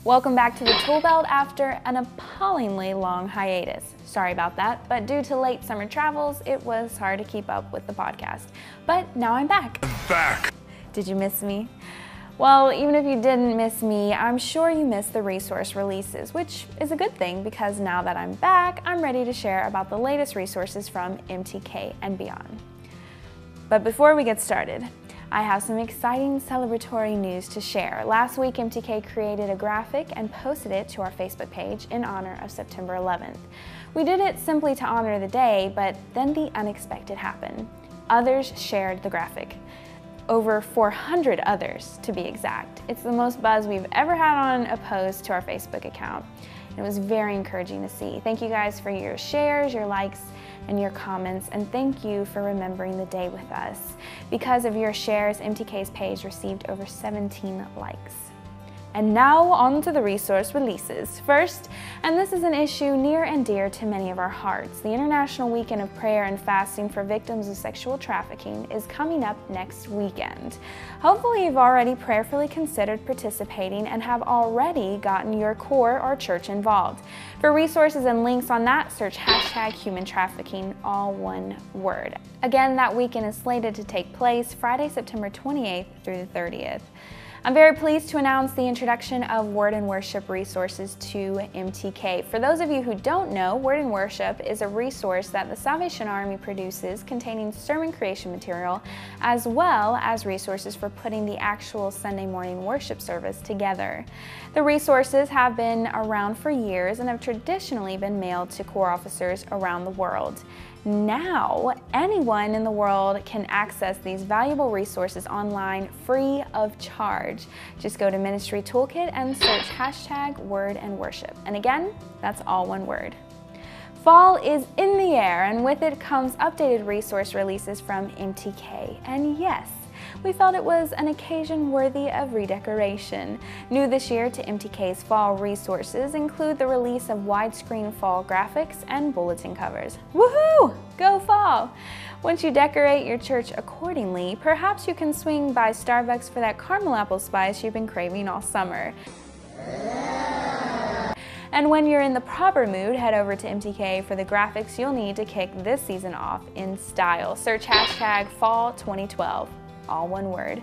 Welcome back to the Toobelt after an appallingly long hiatus. Sorry about that, but due to late summer travels, it was hard to keep up with the podcast. But now I'm back. Did you miss me? Well, even if you didn't miss me, I'm sure you missed the resource releases, which is a good thing because now that I'm back, I'm ready to share about the latest resources from MTK and beyond. But before we get started, I have some exciting celebratory news to share. Last week, MTK created a graphic and posted it to our Facebook page in honor of September 11th. We did it simply to honor the day, but then the unexpected happened. Others shared the graphic. Over 400 others, to be exact. It's the most buzz we've ever had on a post to our Facebook account. It was very encouraging to see. Thank you guys for your shares, your likes, and your comments, and thank you for remembering the day with us. Because of your shares, MTK's page received over 17 likes. And now on to the resource releases. First, and this is an issue near and dear to many of our hearts, the International Weekend of Prayer and Fasting for Victims of Sexual Trafficking is coming up next weekend. Hopefully you've already prayerfully considered participating and have already gotten your core or church involved. For resources and links on that, search #human-trafficking, all one word. Again, that weekend is slated to take place Friday, September 28th through the 30th. I'm very pleased to announce the introduction of Word and Worship resources to MTK. For those of you who don't know, Word and Worship is a resource that the Salvation Army produces containing sermon creation material as well as resources for putting the actual Sunday morning worship service together. The resources have been around for years and have traditionally been mailed to Corps officers around the world. Now, anyone in the world can access these valuable resources online free of charge. Just go to Ministry Toolkit and search #Word and Worship. And again, that's all one word. Fall is in the air, and with it comes updated resource releases from MTK. And yes, we felt it was an occasion worthy of redecoration. New this year to MTK's fall resources include the release of widescreen fall graphics and bulletin covers. Woohoo! Go fall! Once you decorate your church accordingly, perhaps you can swing by Starbucks for that caramel apple spice you've been craving all summer. And when you're in the proper mood, head over to MTK for the graphics you'll need to kick this season off in style. Search #Fall2012. All one word.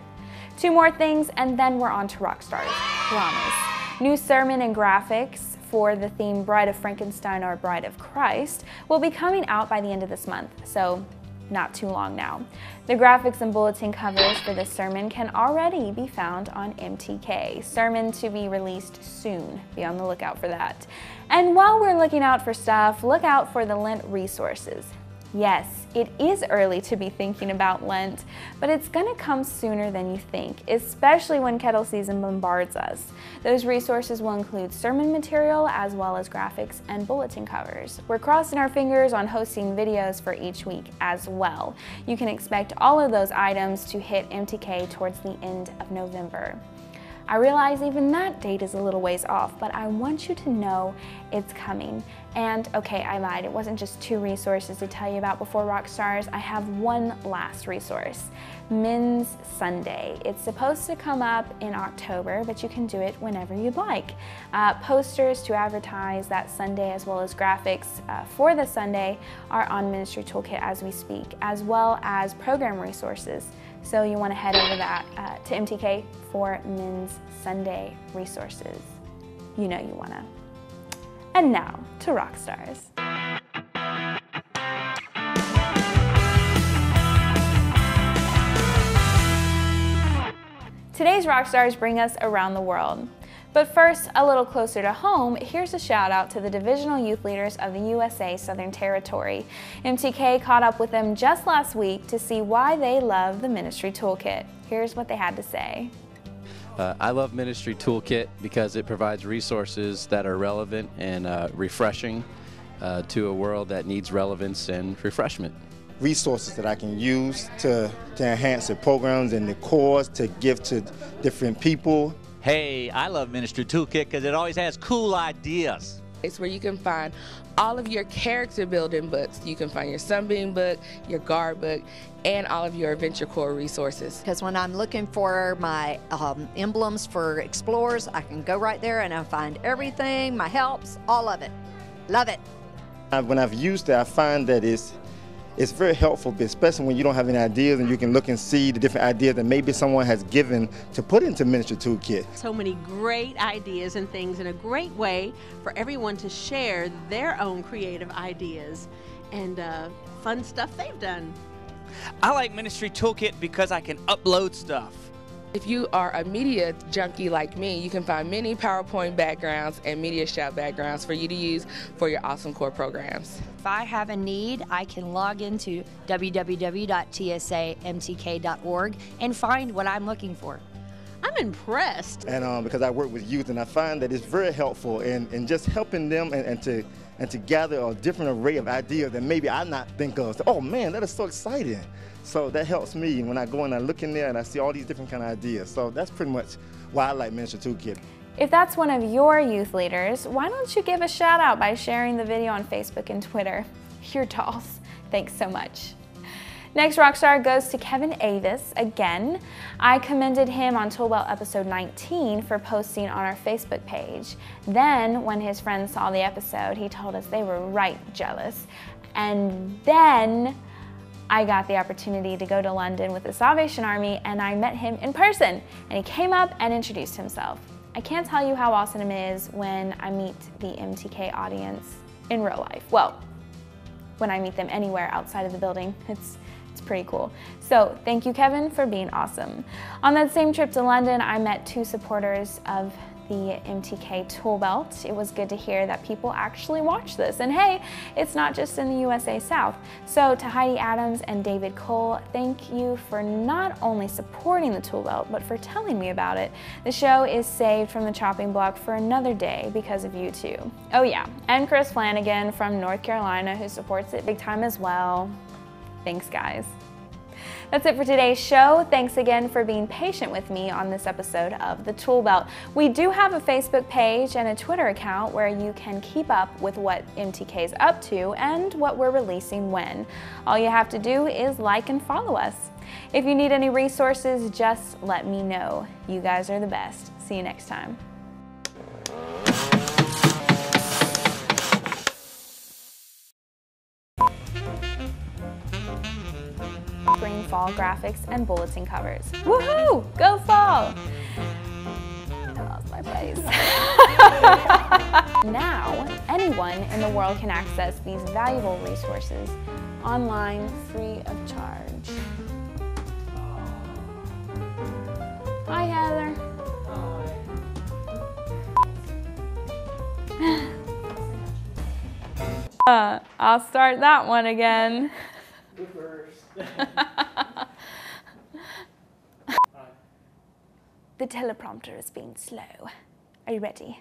Two more things and then we're on to Rockstars. Promise. New sermon and graphics for the theme Bride of Frankenstein or Bride of Christ will be coming out by the end of this month, so not too long now. The graphics and bulletin covers for this sermon can already be found on MTK. Sermon to be released soon. Be on the lookout for that. And while we're looking out for stuff, look out for the Lent resources. Yes, it is early to be thinking about Lent, but it's gonna come sooner than you think, especially when kettle season bombards us. Those resources will include sermon material as well as graphics and bulletin covers. We're crossing our fingers on hosting videos for each week as well. You can expect all of those items to hit MTK towards the end of November. I realize even that date is a little ways off, but I want you to know it's coming. And okay, I lied. It wasn't just two resources to tell you about before Rockstars. I have one last resource, Men's Sunday. It's supposed to come up in October, but you can do it whenever you'd like. Posters to advertise that Sunday as well as graphics for the Sunday are on Ministry Toolkit as we speak, as well as program resources. So you want to head over to MTK for Men's Sunday resources. You know you want to. And now to Rockstars. Today's Rockstars bring us around the world. But first, a little closer to home, here's a shout out to the Divisional Youth Leaders of the USA Southern Territory. MTK caught up with them just last week to see why they love the Ministry Toolkit. Here's what they had to say. I love Ministry Toolkit because it provides resources that are relevant and refreshing to a world that needs relevance and refreshment. Resources that I can use to enhance the programs and the cause to give to different people. Hey, I love Ministry Toolkit because it always has cool ideas. It's where you can find all of your character building books. You can find your Sunbeam book, your Guard book, and all of your Adventure Corps resources. Because when I'm looking for my emblems for explorers, I can go right there and I find everything, my helps, all of it. Love it. When I've used it, I find that it's very helpful, especially when you don't have any ideas and you can look and see the different ideas that maybe someone has given to put into Ministry Toolkit. So many great ideas and things, and a great way for everyone to share their own creative ideas and fun stuff they've done. I like Ministry Toolkit because I can upload stuff. If you are a media junkie like me, you can find many PowerPoint backgrounds and Media Shout backgrounds for you to use for your awesome core programs. If I have a need, I can log into www.tsamtk.org and find what I'm looking for. I'm impressed. And because I work with youth, and I find that it's very helpful in just helping them and to gather a different array of ideas that maybe I not think of. So, oh man, that is so exciting. So that helps me when I go and I look in there and I see all these different kind of ideas. So that's pretty much why I like Ministry Toolkit. If that's one of your youth leaders, why don't you give a shout out by sharing the video on Facebook and Twitter? You're dolls. Thanks so much. Next Rockstar goes to Kevin Avis again. I commended him on Toobelt episode 19 for posting on our Facebook page. Then, when his friends saw the episode, he told us they were right jealous. And then I got the opportunity to go to London with the Salvation Army, and I met him in person, and he came up and introduced himself. I can't tell you how awesome it is when I meet the MTK audience in real life. Well, when I meet them anywhere outside of the building, it's pretty cool. So thank you, Kevin, for being awesome. On that same trip to London, I met two supporters of the MTK Toolbelt. It was good to hear that people actually watch this. And hey, it's not just in the USA South. So to Heidi Adams and David Cole, thank you for not only supporting the Toolbelt, but for telling me about it. The show is saved from the chopping block for another day because of you two. Oh yeah, and Chris Flanagan from North Carolina, who supports it big time as well. Thanks, guys. That's it for today's show. Thanks again for being patient with me on this episode of the Toolbelt. We do have a Facebook page and a Twitter account where you can keep up with what MTK is up to and what we're releasing when. All you have to do is like and follow us. If you need any resources, just let me know. You guys are the best. See you next time. Spring fall graphics and bulletin covers. Woohoo! Go fall! I lost my place. Now, anyone in the world can access these valuable resources online free of charge. Hi, Heather. I'll start that one again. The teleprompter is being slow. Are you ready?